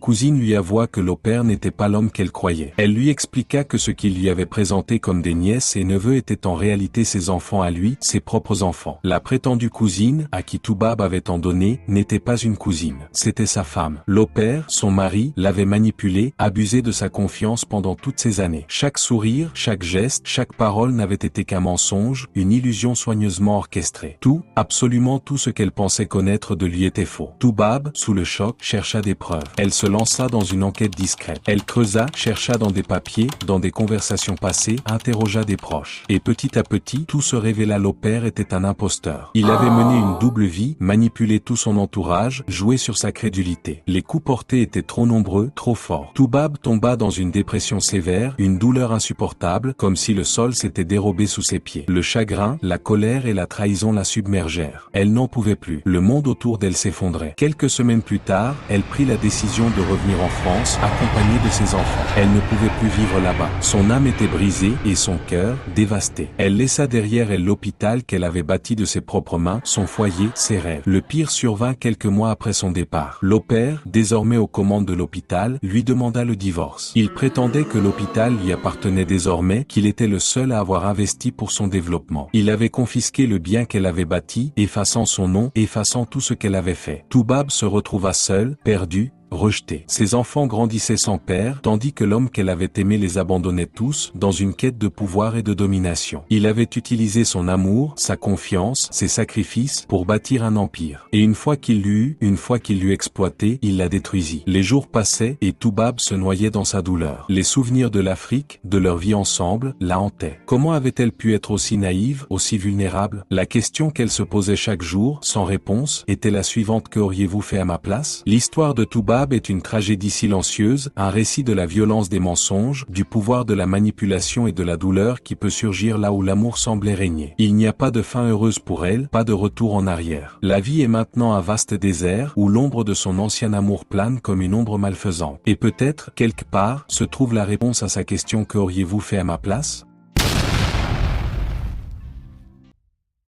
cousine lui avoua que l'au-pair n'était pas l'homme qu'elle croyait. Elle lui expliqua que ce qu'il lui avait présenté comme des nièces et neveux étaient en réalité ses enfants à lui, ses propres enfants. La prétendue cousine, à qui Toubab avait tant donné, n'était pas une cousine. C'était sa femme. L'au-pair, son mari, l'avait manipulée, abusé de sa confiance pendant toutes ces années. Chaque sourire, chaque geste, chaque parole n'avait été qu'un mensonge, une illusion soigneusement orchestrée. Tout, absolument tout ce qu'elle pensait connaître de lui était faux. Toubab, sous le choc, chercha des preuves. Elle se lança dans une enquête discrète. Elle creusa, chercha dans des papiers, dans des conversations passées, interrogea des proches. Et petit à petit, tout se révéla. L'au-pair était un imposteur. Il avait mené une double vie, manipulé tout son entourage, joué sur sa crédulité. Les coups portés étaient trop nombreux, trop forts. Toubab tomba dans une dépression sévère, une douleur insupportable, comme si le sol s'était dérobé sous ses pieds. Le chagrin, la colère et la trahison la submergèrent. Elle n'en pouvait plus. Le monde autour d'elle s'effondrait. Quelques semaines plus tard, elle prit la décision de revenir en France, accompagnée de ses enfants. Elle ne pouvait plus vivre là-bas. Son âme était brisée et son cœur, dévasté. Elle laissa derrière elle l'hôpital qu'elle avait bâti de ses propres mains, son foyer, ses rêves. Le pire survint quelques mois après son départ. L'au-pair, désormais aux commandes de l'hôpital, lui demanda le divorce. Il prétendait que l'hôpital lui appartenait désormais, qu'il était le seul à avoir investi pour son développement. Il avait confisqué le bien qu'elle avait bâti, effaçant son nom, effaçant tout ce qu'elle avait fait. Toubab se retrouva seul, perdu, rejeté. Ses enfants grandissaient sans père, tandis que l'homme qu'elle avait aimé les abandonnait tous, dans une quête de pouvoir et de domination. Il avait utilisé son amour, sa confiance, ses sacrifices, pour bâtir un empire. Et une fois qu'il l'eut eu, une fois qu'il l'eut exploité, il la détruisit. Les jours passaient, et Toubab se noyait dans sa douleur. Les souvenirs de l'Afrique, de leur vie ensemble, la hantaient. Comment avait-elle pu être aussi naïve, aussi vulnérable? La question qu'elle se posait chaque jour, sans réponse, était la suivante: que auriez-vous fait à ma place? L'histoire de Toubab est une tragédie silencieuse, un récit de la violence des mensonges, du pouvoir de la manipulation et de la douleur qui peut surgir là où l'amour semblait régner. Il n'y a pas de fin heureuse pour elle, pas de retour en arrière. La vie est maintenant un vaste désert, où l'ombre de son ancien amour plane comme une ombre malfaisante. Et peut-être, quelque part, se trouve la réponse à sa question: que auriez-vous fait à ma place?